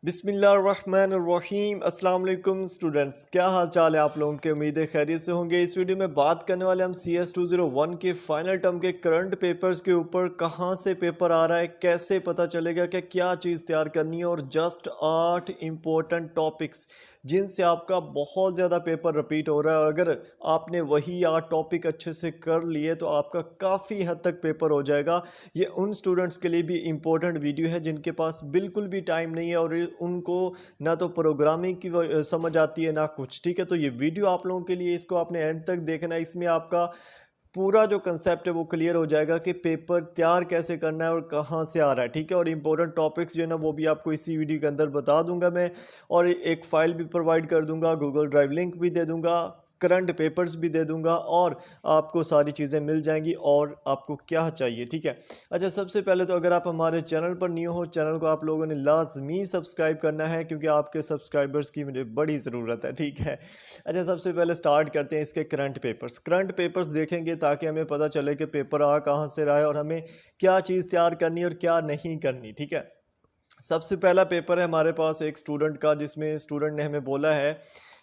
बिस्मिल्लाहिर्रहमानिर्रहीम अस्सलाम वालेकुम स्टूडेंट्स, क्या हाल चाल है आप लोगों के। उम्मीद है खैरियत से होंगे। इस वीडियो में बात करने वाले हम CS 201 के फाइनल टर्म के करंट पेपर्स के ऊपर कहां से पेपर आ रहा है, कैसे पता चलेगा कि क्या चीज़ तैयार करनी है, और जस्ट 8 इम्पोर्टेंट टॉपिक्स जिनसे आपका बहुत ज़्यादा पेपर रिपीट हो रहा है। और अगर आपने वही 8 टॉपिक अच्छे से कर लिए तो आपका काफ़ी हद तक पेपर हो जाएगा। ये उन स्टूडेंट्स के लिए भी इम्पोर्टेंट वीडियो है जिनके पास बिल्कुल भी टाइम नहीं है और उनको ना तो प्रोग्रामिंग की समझ आती है ना कुछ। ठीक है, तो ये वीडियो आप लोगों के लिए, इसको आपने एंड तक देखना है। इसमें आपका पूरा जो कंसेप्ट है वो क्लियर हो जाएगा कि पेपर तैयार कैसे करना है और कहाँ से आ रहा है। ठीक है, और इंपॉर्टेंट टॉपिक्स जो है ना वो भी आपको इसी वीडियो के अंदर बता दूंगा मैं, और एक फ़ाइल भी प्रोवाइड कर दूंगा, गूगल ड्राइव लिंक भी दे दूंगा, करंट पेपर्स भी दे दूंगा, और आपको सारी चीज़ें मिल जाएंगी और आपको क्या चाहिए। ठीक है, अच्छा सबसे पहले तो अगर आप हमारे चैनल पर न्यू हो, चैनल को आप लोगों ने लाजमी सब्सक्राइब करना है क्योंकि आपके सब्सक्राइबर्स की मुझे बड़ी ज़रूरत है। ठीक है, अच्छा सबसे पहले स्टार्ट करते हैं इसके करंट पेपर्स देखेंगे ताकि हमें पता चले कि पेपर आ कहाँ से रहा है और हमें क्या चीज़ तैयार करनी है और क्या नहीं करनी। ठीक है, सबसे पहला पेपर है हमारे पास एक स्टूडेंट का, जिसमें स्टूडेंट ने हमें बोला है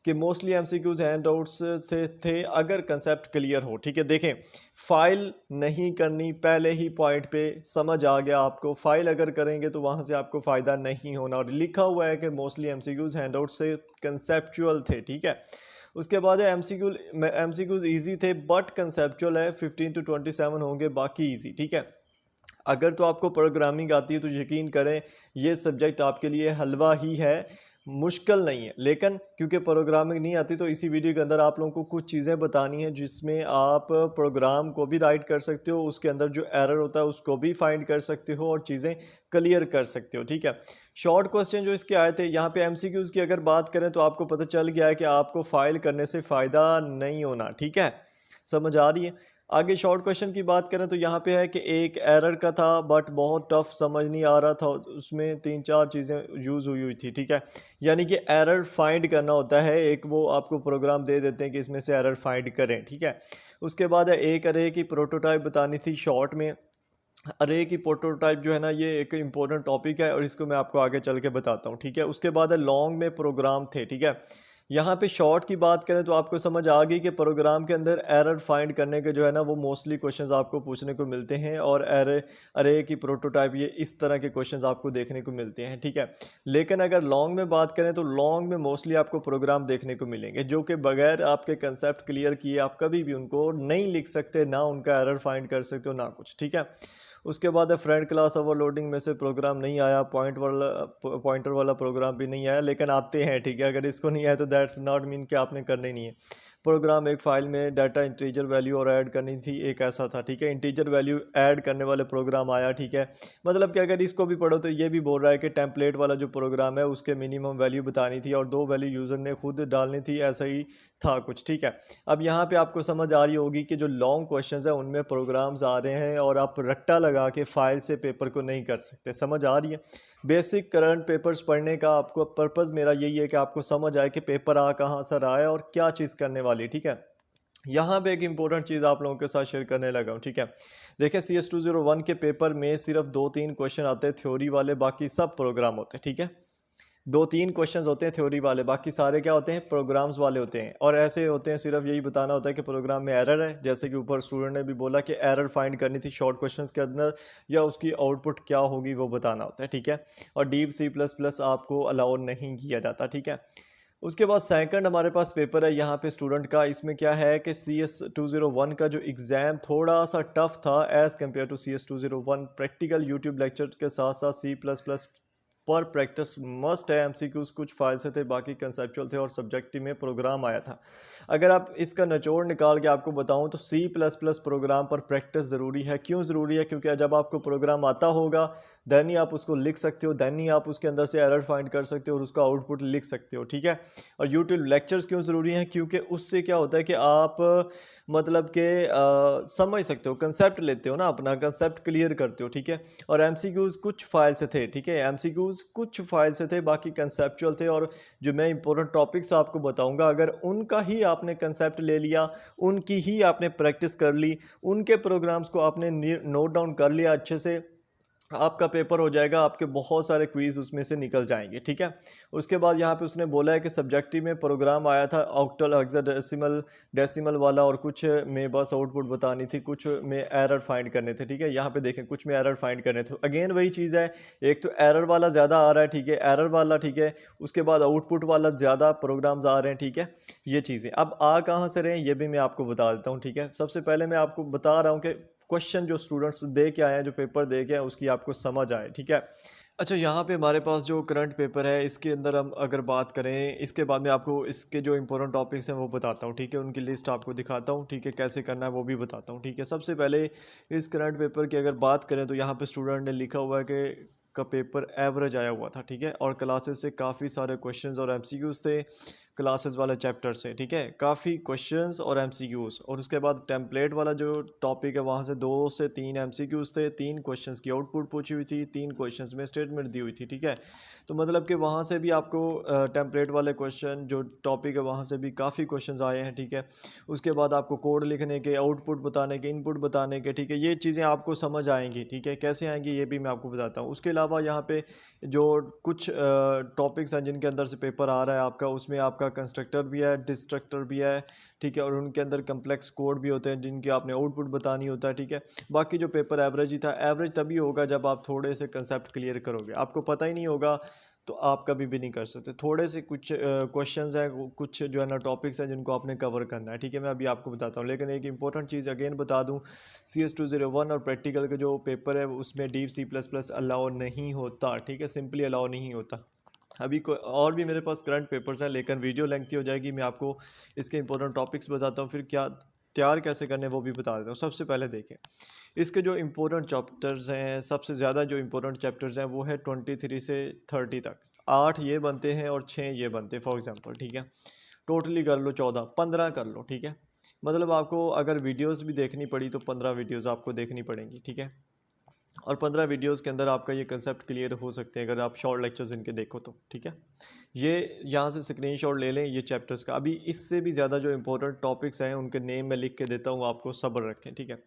कि मोस्टली एमसीक्यूज हैंड आउट्स से थे अगर कंसेप्ट क्लियर हो। ठीक है, देखें फाइल नहीं करनी, पहले ही पॉइंट पे समझ आ गया आपको। फाइल अगर करेंगे तो वहाँ से आपको फ़ायदा नहीं होना, और लिखा हुआ है कि मोस्टली एमसीक्यूज हैंड आउट से कंसेप्चुअल थे। ठीक है, उसके बाद है एमसीक्यूज ईजी थे बट कंसेप्चुअल है, 15 to 27 होंगे, बाकी ईजी। ठीक है, अगर तो आपको प्रोग्रामिंग आती है तो यकीन करें ये सब्जेक्ट आपके लिए हलवा ही है, मुश्किल नहीं है। लेकिन क्योंकि प्रोग्रामिंग नहीं आती तो इसी वीडियो के अंदर आप लोगों को कुछ चीज़ें बतानी है जिसमें आप प्रोग्राम को भी राइट कर सकते हो, उसके अंदर जो एरर होता है उसको भी फाइंड कर सकते हो और चीज़ें क्लियर कर सकते हो। ठीक है, शॉर्ट क्वेश्चन जो इसके आए थे, यहाँ पे एमसीक्यूज़ की अगर बात करें तो आपको पता चल गया है कि आपको फाइल करने से फ़ायदा नहीं होना। ठीक है, समझ आ रही है। आगे शॉर्ट क्वेश्चन की बात करें तो यहाँ पे है कि एक एरर का था बट बहुत टफ, समझ नहीं आ रहा था, उसमें 3-4 चीज़ें यूज़ हुई हुई थी। ठीक है, यानी कि एरर फाइंड करना होता है, एक वो आपको प्रोग्राम दे देते हैं कि इसमें से एरर फाइंड करें। ठीक है, उसके बाद है एक अरे की प्रोटोटाइप बतानी थी शॉर्ट में। अरे की प्रोटोटाइप जो है ना ये एक इम्पोर्टेंट टॉपिक है और इसको मैं आपको आगे चल के बताता हूँ। ठीक है, उसके बाद है लॉन्ग में प्रोग्राम थे। ठीक है, यहाँ पे शॉर्ट की बात करें तो आपको समझ आ गई कि प्रोग्राम के अंदर एरर फाइंड करने के जो है ना वो मोस्टली क्वेश्चंस आपको पूछने को मिलते हैं, और अरे अरे की प्रोटोटाइप, ये इस तरह के क्वेश्चंस आपको देखने को मिलते हैं। ठीक है, लेकिन अगर लॉन्ग में बात करें तो लॉन्ग में मोस्टली आपको प्रोग्राम देखने को मिलेंगे जो कि बगैर आपके कंसेप्ट क्लियर किए आप कभी भी उनको नहीं लिख सकते, ना उनका एरर फाइंड कर सकते हो ना कुछ। ठीक है, उसके बाद है फ्रेंड क्लास ओवरलोडिंग में से प्रोग्राम नहीं आया, पॉइंटर वाला प्रोग्राम भी नहीं आया, लेकिन आते हैं। ठीक है, अगर इसको नहीं आया तो दैट्स नॉट मीन कि आपने करना ही नहीं है। प्रोग्राम एक फाइल में डाटा इंटीजर वैल्यू और ऐड करनी थी, एक ऐसा था। ठीक है, इंटीजर वैल्यू ऐड करने वाले प्रोग्राम आया। ठीक है, मतलब कि अगर इसको भी पढ़ो तो ये भी बोल रहा है कि टेम्पलेट वाला जो प्रोग्राम है उसके मिनिमम वैल्यू बतानी थी और 2 वैल्यू यूज़र ने खुद डालनी थी, ऐसा ही था कुछ। ठीक है, अब यहाँ पे आपको समझ आ रही होगी कि जो लॉन्ग क्वेश्चंस है उनमें प्रोग्राम्स आ रहे हैं और आप रट्टा लगा के फाइल से पेपर को नहीं कर सकते। समझ आ रही है। बेसिक करंट पेपर्स पढ़ने का आपको पर्पज़ मेरा यही है कि आपको समझ आए कि पेपर आ कहाँ से रहा है और क्या चीज़ करने वाली। ठीक है, यहाँ पे एक इंपॉर्टेंट चीज़ आप लोगों के साथ शेयर करने लगा हूँ। ठीक है, देखिए CS 201 के पेपर में सिर्फ 2-3 क्वेश्चन आते हैं थ्योरी वाले, बाकी सब प्रोग्राम होते हैं। ठीक है, 2-3 क्वेश्चंस होते हैं थ्योरी वाले, बाकी सारे क्या होते हैं, प्रोग्राम्स वाले होते हैं। और ऐसे होते हैं, सिर्फ यही बताना होता है कि प्रोग्राम में एरर है, जैसे कि ऊपर स्टूडेंट ने भी बोला कि एरर फाइंड करनी थी शॉर्ट क्वेश्चंस के अंदर, या उसकी आउटपुट क्या होगी वो बताना होता है। ठीक है, और डीप C++ आपको अलाउ नहीं किया जाता। ठीक है, उसके बाद सेकंड हमारे पास पेपर है यहाँ पे स्टूडेंट का। इसमें क्या है कि CS 201 का जो एग्ज़ाम थोड़ा सा टफ था as compare to CS 201। Practical YouTube lecture के साथ साथ C++ पर प्रैक्टिस मस्ट है। एमसीक्यूज कुछ फाइल से थे, बाकी कंसेप्चुअल थे और सब्जेक्टिव में प्रोग्राम आया था। अगर आप इसका निचोड़ निकाल के आपको बताऊं तो C++ प्रोग्राम पर प्रैक्टिस ज़रूरी है। क्यों ज़रूरी है? क्योंकि जब आपको प्रोग्राम आता होगा दैन ही आप उसको लिख सकते हो, दैन ही आप उसके अंदर से एरर फाइंड कर सकते हो और उसका आउटपुट लिख सकते हो। ठीक है, और यूट्यूब लेक्चर्स क्यों ज़रूरी हैं? क्योंकि उससे क्या होता है कि आप मतलब कि समझ सकते हो, कंसेप्ट लेते हो ना, अपना कंसेप्ट क्लियर करते हो। ठीक है, और एमसीक्यूज़ कुछ फाइल से थे। ठीक है, एमसीक्यूज़ कुछ फाइल से थे, बाकी कंसेप्चुअल थे। और जो मैं इंपॉर्टेंट टॉपिक्स आपको बताऊंगा, अगर उनका ही आपने कंसेप्ट ले लिया, उनकी ही आपने प्रैक्टिस कर ली, उनके प्रोग्राम्स को आपने नोट डाउन कर लिया अच्छे से, आपका पेपर हो जाएगा, आपके बहुत सारे क्विज़ उसमें से निकल जाएंगे, ठीक है। उसके बाद यहाँ पे उसने बोला है कि सब्जेक्टिव में प्रोग्राम आया था ऑक्टल हेक्साडेसिमल डेसिमल वाला, और कुछ में बस आउटपुट बतानी थी, कुछ में एरर फाइंड करने थे, ठीक है। यहाँ पे देखें कुछ में एरर फाइंड करने थे, अगेन वही चीज़ है, एक तो एरर वाला ज़्यादा आ रहा है, ठीक है, एरर वाला, ठीक है। उसके बाद आउटपुट वाला ज़्यादा प्रोग्राम्स आ रहे हैं, ठीक है। ये चीज़ें अब आ कहाँ से रहे हैं ये भी मैं आपको बता देता हूँ, ठीक है। सबसे पहले मैं आपको बता रहा हूँ कि क्वेश्चन जो स्टूडेंट्स दे के आए हैं, जो पेपर दे के आए उसकी आपको समझ आए, ठीक है। अच्छा, यहाँ पे हमारे पास जो करंट पेपर है इसके अंदर हम अगर बात करें, इसके बाद में आपको इसके जो इंपॉर्टेंट टॉपिक्स हैं वो बताता हूँ, ठीक है। उनकी लिस्ट आपको दिखाता हूँ, ठीक है, कैसे करना है वो भी बताता हूँ, ठीक है। सबसे पहले इस करंट पेपर की अगर बात करें तो यहाँ पे स्टूडेंट ने लिखा हुआ है कि का पेपर एवरेज आया हुआ था, ठीक है, और क्लासेस से काफ़ी सारे क्वेश्चंस और एमसीक्यूज थे, क्लासेस वाले चैप्टर से, ठीक है, काफ़ी क्वेश्चंस और एमसीक्यूज। और उसके बाद टेम्पलेट वाला जो टॉपिक है वहाँ से 2 से 3 एमसीक्यूज थे, 3 क्वेश्चंस की आउटपुट पूछी हुई थी, 3 क्वेश्चंस में स्टेटमेंट दी हुई थी, ठीक है। तो मतलब कि वहाँ से भी आपको टेम्पलेट वाले क्वेश्चन जो टॉपिक है वहाँ से भी काफ़ी क्वेश्चंस आए हैं, ठीक है। उसके बाद आपको कोड लिखने के, आउटपुट बताने के, इनपुट बताने के, ठीक है, ये चीज़ें आपको समझ आएंगी, ठीक है। कैसे आएंगी ये भी मैं आपको बताता हूँ। उसके अलावा यहाँ पे जो कुछ टॉपिक्स हैं जिनके अंदर से पेपर आ रहा है आपका, उसमें आपका कंस्ट्रक्टर भी है, डिस्ट्रक्टर भी है, ठीक है, और उनके अंदर कम्प्लेक्स कोड भी होते हैं जिनके आपने आउटपुट बतानी होता है, ठीक है। बाकी जो पेपर एवरेज ही था, एवरेज तभी होगा जब आप थोड़े से कंसेप्ट क्लियर करोगे, आपको पता ही नहीं होगा तो आप कभी भी नहीं कर सकते। थोड़े से कुछ क्वेश्चंस हैं, कुछ जो है ना टॉपिक्स हैं जिनको आपने कवर करना है, ठीक है, मैं अभी आपको बताता हूँ। लेकिन एक इंपॉर्टेंट चीज़ अगेन बता दूँ, CS201 और प्रैक्टिकल का जो पेपर है उसमें डीप C++ अलाउ नहीं होता, ठीक है, सिंपली अलाउ नहीं होता। अभी और भी मेरे पास करंट पेपर्स हैं लेकिन वीडियो लेंथी हो जाएगी, मैं आपको इसके इंपॉर्टेंट टॉपिक्स बताता हूँ, फिर क्या तैयार कैसे करने वो भी बता देता हूँ। सबसे पहले देखें इसके जो इम्पोर्टेंट चैप्टर्स हैं, सबसे ज़्यादा जो इम्पोर्टेंट चैप्टर्स हैं वो है 23 से 30 तक। 8 ये बनते हैं और 6 ये बनते हैं फॉर एग्जांपल, ठीक है। टोटली कर लो 14, 15 कर लो, ठीक है। मतलब आपको अगर वीडियोस भी देखनी पड़ी तो 15 वीडियोस आपको देखनी पड़ेंगी, ठीक है। और 15 वीडियोस के अंदर आपका ये कंसेप्ट क्लियर हो सकते हैं अगर आप शॉर्ट लेक्चर्स इनके देखो तो, ठीक है। ये यहाँ से स्क्रीनशॉट ले लें ये चैप्टर्स का। अभी इससे भी ज़्यादा जो इंपॉर्टेंट टॉपिक्स हैं उनके नेम मैं लिख के देता हूँ, आपको सब्र रखें, ठीक है।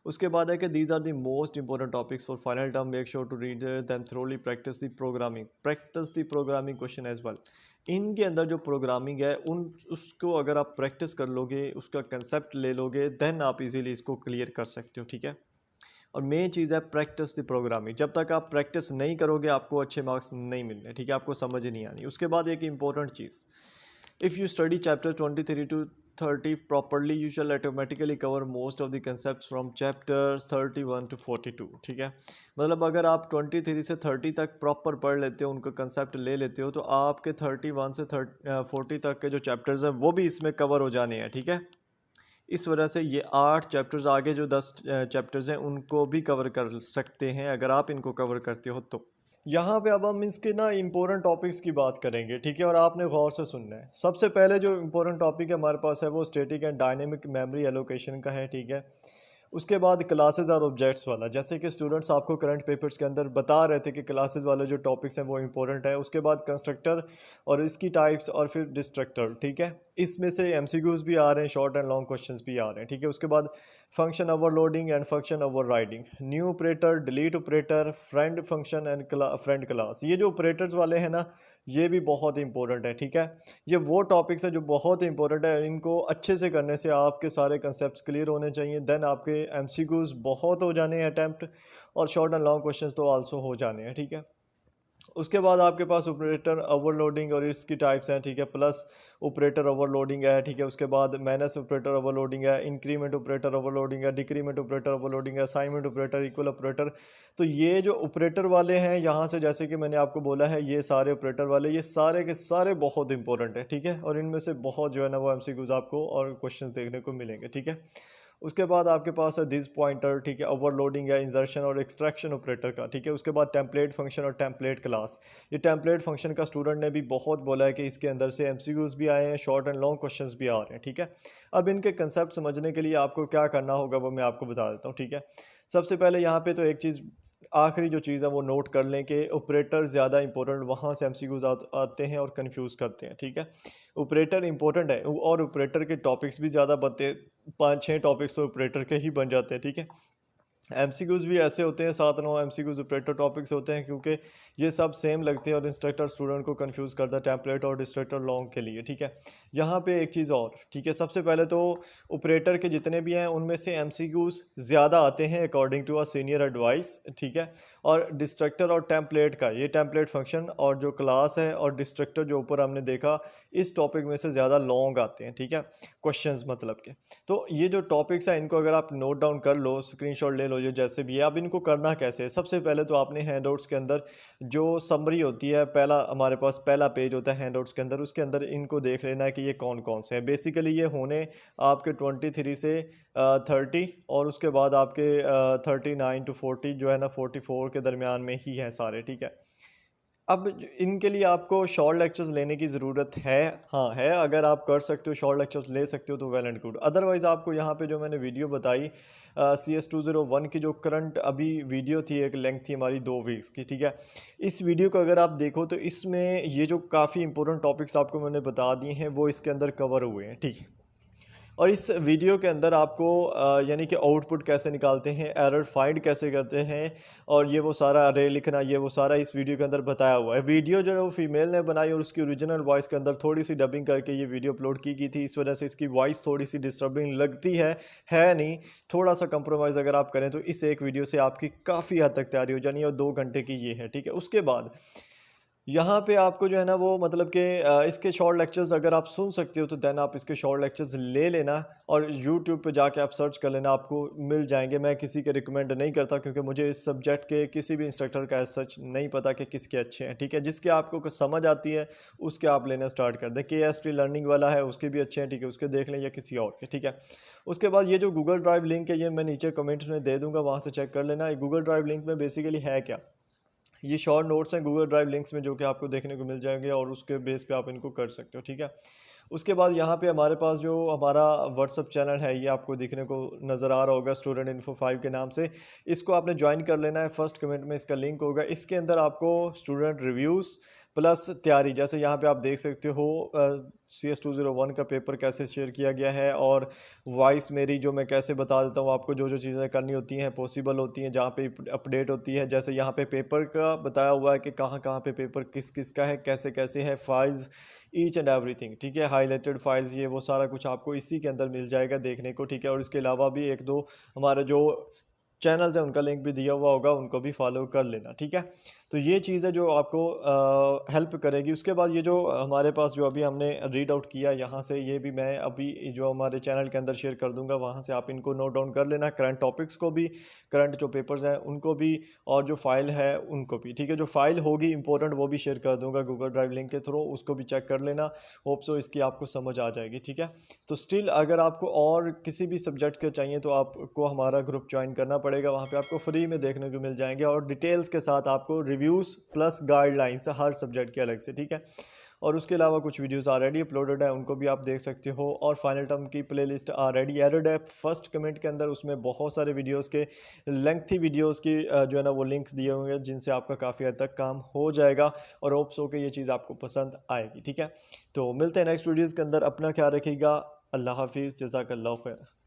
उसके बाद है कि these are the most important topics for final term, make sure to read them thoroughly, practice the programming question as well. इनके अंदर जो प्रोग्रामिंग है उन उसको अगर आप प्रैक्टिस कर लोगे, उसका कंसेप्ट ले लोगे, देन आप इजीली इसको क्लियर कर सकते हो, ठीक है। और मेन चीज़ है प्रैक्टिस द प्रोग्रामिंग, जब तक आप प्रैक्टिस नहीं करोगे आपको अच्छे मार्क्स नहीं मिलने, ठीक है, आपको समझ ही नहीं आनी। उसके बाद एक important cheese, if you study chapter 23 to 30 properly you shall automatically cover most of the concept from chapters 31 to 42, ठीक है। मतलब अगर आप 23 से 30 तक प्रॉपर पढ़ लेते हो, उनका कंसेप्ट ले लेते हो, तो आपके 31 से 40 तक के जो चैप्टर्स हैं वो भी इसमें कवर हो जाने हैं, ठीक है। इस वजह से ये 8 चैप्टर्स, आगे जो 10 चैप्टर्स हैं उनको भी कवर कर सकते हैं अगर आप इनको कवर करते हो तो। यहाँ पे अब हम इसके ना इम्पोर्टेंट टॉपिक्स की बात करेंगे, ठीक है, और आपने गौर से सुनना है। सबसे पहले जो इम्पोर्टेंट टॉपिक है हमारे पास है वो static and dynamic memory allocation का है, ठीक है। उसके बाद क्लासेस और ऑब्जेक्ट्स वाला, जैसे कि स्टूडेंट्स आपको करंट पेपर्स के अंदर बता रहे थे कि क्लासेस वाले जो टॉपिक्स हैं वो इंपॉर्टेंट है। उसके बाद कंस्ट्रक्टर और इसकी टाइप्स और फिर डिस्ट्रक्टर, ठीक है, इसमें से एमसीक्यूज भी आ रहे हैं, शॉर्ट एंड लॉन्ग क्वेश्चंस भी आ रहे हैं, ठीक है। उसके बाद function overloading and function overriding, new operator, delete operator, friend function and friend class. ये जो ऑपरेटर्स वाले हैं ना ये भी बहुत इंपॉर्टेंट है, ठीक है। ये वो टॉपिक्स हैं जो बहुत इंपॉर्टेंट है, इनको अच्छे से करने से आपके सारे कंसेप्ट क्लियर होने चाहिए, देन आपके एमसीक्यूज बहुत हो जाने हैं अटैम्प्ट, और शॉर्ट एंड लॉन्ग क्वेश्चंस तो आल्सो हो जाने हैं, ठीक है। उसके बाद आपके पास ऑपरेटर ओवरलोडिंग और इसकी टाइप्स हैं, ठीक है, प्लस ऑपरेटर ओवरलोडिंग है, ठीक है। उसके बाद माइनस ऑपरेटर ओवरलोडिंग है, इंक्रीमेंट ऑपरेटर ओवरलोडिंग है, डिक्रीमेंट ऑपरेटर ओवरलोडिंग है, असाइनमेंट ऑपरेटर, इक्वल ऑपरेटर। तो ये जो ऑपरेटर वाले हैं यहाँ से, जैसे कि मैंने आपको बोला है, ये सारे ऑपरेटर वाले ये सारे के सारे बहुत इंपॉर्टेंट है, ठीक है, और इनमें से बहुत जो है ना वो एमसीक्यूज आपको और क्वेश्चंस देखने को मिलेंगे, ठीक है। उसके बाद आपके पास है दिस पॉइंटर, ठीक है, ओवरलोडिंग है, इंसर्शन और एक्सट्रैक्शन ऑपरेटर का, ठीक है। उसके बाद टेम्पलेट फंक्शन और टेम्पलेट क्लास। ये टेम्पलेट फंक्शन का स्टूडेंट ने भी बहुत बोला है कि इसके अंदर से एमसीक्यूज भी आए हैं, शॉर्ट एंड लॉन्ग क्वेश्चंस भी आ रहे हैं, ठीक है। अब इनके कंसेप्ट समझने के लिए आपको क्या करना होगा वो मैं आपको बता देता हूँ, ठीक है। सबसे पहले यहाँ पे तो एक चीज़, आखिरी जो चीज़ है वो नोट कर लें कि ऑपरेटर ज़्यादा इंपॉर्टेंट, वहाँ से एमसीक्यूज आते हैं और कंफ्यूज करते हैं, ठीक है। ऑपरेटर इंपॉर्टेंट है और ऑपरेटर के टॉपिक्स भी ज़्यादा बनते हैं, 5-6 टॉपिक्स तो ऑपरेटर के ही बन जाते हैं, ठीक है। एमसीक्यूज़ भी ऐसे होते हैं, 7-9 एमसीक्यूज़ ऑपरेटर टॉपिक्स होते हैं, क्योंकि ये सब सेम लगते हैं और इंस्ट्रक्टर स्टूडेंट को कंफ्यूज करता है टेम्पलेट और डिस्ट्रक्टर लॉन्ग के लिए, ठीक है। यहाँ पे एक चीज़ और, ठीक है, सबसे पहले तो ऑपरेटर के जितने भी हैं उनमें से एमसीक्यूज़ ज़्यादा आते हैं according to a senior advice, ठीक है। और डिस्ट्रक्टर और टेम्पलेट का, ये टेम्पलेट फंक्शन और जो क्लास है और डिस्ट्रक्टर जो ऊपर हमने देखा, इस टॉपिक में से ज़्यादा लॉन्ग आते हैं, ठीक है, क्वेश्चंस मतलब के। तो ये जो टॉपिक्स हैं इनको अगर आप नोट डाउन कर लो, स्क्रीनशॉट ले लो, ये जैसे भी है। अब इनको करना कैसे है? सबसे पहले तो आपने हैंडआउट्स के अंदर जो समरी होती है, पहला हमारे पास पहला पेज होता है हैंडआउट्स के अंदर, उसके अंदर इनको देख लेना है कि ये कौन कौन से हैं। बेसिकली ये होने आपके 23 से 30 और उसके बाद आपके 39 टू 40 जो है ना 44 के दरमियान में ही हैं सारे, ठीक है। अब इनके लिए आपको शॉर्ट लेक्चर्स लेने की ज़रूरत है। हाँ, है, अगर आप कर सकते हो, शॉर्ट लेक्चर्स ले सकते हो तो वेल एंड गुड। अदरवाइज़ आपको यहाँ पे जो मैंने वीडियो बताई CS201 की जो करंट अभी वीडियो थी, एक लेंथ थी हमारी 2 वीक्स की, ठीक है। इस वीडियो को अगर आप देखो तो इसमें ये जो काफ़ी इंपॉर्टेंट टॉपिक्स आपको मैंने बता दिए हैं वो इसके अंदर कवर हुए हैं, ठीक है। और इस वीडियो के अंदर आपको यानी कि आउटपुट कैसे निकालते हैं, एरर फाइंड कैसे करते हैं, और ये वो सारा अरे लिखना, ये वो सारा इस वीडियो के अंदर बताया हुआ है। वीडियो जो है वो फीमेल ने बनाई और उसकी ओरिजिनल वॉइस के अंदर थोड़ी सी डबिंग करके ये वीडियो अपलोड की गई थी, इस वजह से इसकी वॉइस थोड़ी सी डिस्टर्बिंग लगती है नहीं। थोड़ा सा कंप्रोमाइज़ अगर आप करें तो इस एक वीडियो से आपकी काफ़ी हद तक तैयारी हो जानी है, और 2 घंटे की ये है, ठीक है। उसके बाद यहाँ पे आपको जो है ना वो मतलब कि इसके शॉर्ट लेक्चर्स अगर आप सुन सकते हो तो देन आप इसके शॉर्ट लेक्चर्स ले लेना, और यूट्यूब पे जाके आप सर्च कर लेना, आपको मिल जाएंगे। मैं किसी के रिकमेंड नहीं करता, क्योंकि मुझे इस सब्जेक्ट के किसी भी इंस्ट्रक्टर का सच नहीं पता कि किसके अच्छे हैं, ठीक है। जिसके आपको कुछ समझ आती है उसके आप लेना स्टार्ट कर दें। KST लर्निंग वाला है, उसके भी अच्छे हैं, ठीक है, उसके देख लें, या किसी और के, ठीक है। उसके बाद ये जो गूगल ड्राइव लिंक है, ये मैं नीचे कमेंट्स में दे दूँगा, वहाँ से चेक कर लेना। गूगल ड्राइव लिंक में बेसिकली है क्या, ये शॉर्ट नोट्स हैं गूगल ड्राइव लिंक्स में, जो कि आपको देखने को मिल जाएंगे, और उसके बेस पे आप इनको कर सकते हो, ठीक है। उसके बाद यहाँ पे हमारे पास जो हमारा व्हाट्सअप चैनल है, ये आपको दिखने को नज़र आ रहा होगा, स्टूडेंट इन्फो 5 के नाम से। इसको आपने ज्वाइन कर लेना है, फर्स्ट कमेंट में इसका लिंक होगा। इसके अंदर आपको स्टूडेंट रिव्यूज़ प्लस तैयारी, जैसे यहाँ पे आप देख सकते हो CS201 का पेपर कैसे शेयर किया गया है, और वॉइस मेरी जो मैं कैसे बता देता हूँ आपको, जो जो चीज़ें करनी होती हैं, पॉसिबल होती हैं, जहाँ पे अपडेट होती है। जैसे यहाँ पे पेपर का बताया हुआ है कि कहाँ कहाँ पे पेपर किस किस का है, कैसे कैसे है, फाइल्स, ईच एंड एवरीथिंग, ठीक है। हाईलाइटेड फाइल्स, ये वो सारा कुछ आपको इसी के अंदर मिल जाएगा देखने को, ठीक है। और इसके अलावा भी एक दो हमारे जो चैनल्स हैं उनका लिंक भी दिया हुआ होगा, उनको भी फॉलो कर लेना, ठीक है। तो ये चीज़ है जो आपको हेल्प करेगी। उसके बाद ये जो हमारे पास जो अभी हमने रीड आउट किया यहाँ से, ये भी मैं अभी जो हमारे चैनल के अंदर शेयर कर दूंगा, वहाँ से आप इनको नोट डाउन कर लेना, करंट टॉपिक्स को भी, करंट जो पेपर्स हैं उनको भी, और जो फाइल है उनको भी, ठीक है। जो फाइल होगी इंपॉर्टेंट वो भी शेयर कर दूंगा गूगल ड्राइव लिंक के थ्रू, उसको भी चेक कर लेना। होप सो इसकी आपको समझ आ जाएगी, ठीक है। तो स्टिल अगर आपको और किसी भी सब्जेक्ट के चाहिए तो आपको हमारा ग्रुप ज्वाइन करना पड़ेगा, वहाँ पे आपको फ्री में देखने को मिल जाएंगे, और डिटेल्स के साथ आपको रिव्यूज़ प्लस गाइडलाइंस हर सब्जेक्ट के अलग से, ठीक है। और उसके अलावा कुछ वीडियोस ऑलरेडी अपलोडेड है, उनको भी आप देख सकते हो। और फाइनल टर्म की प्लेलिस्ट ऑलरेडी एडेड है फर्स्ट कमेंट के अंदर, उसमें बहुत सारे वीडियोस के लेंथी वीडियोस की जो है ना वो लिंक्स दिए हुए हैं, जिनसे आपका काफ़ी हद तक काम हो जाएगा, और होप्स हो कि ये चीज़ आपको पसंद आएगी, ठीक है। तो मिलते हैं नेक्स्ट वीडियोज़ के अंदर, अपना ख्याल रखिएगा। अल्लाह हाफिज़, जज़ाकल्लाह खैर।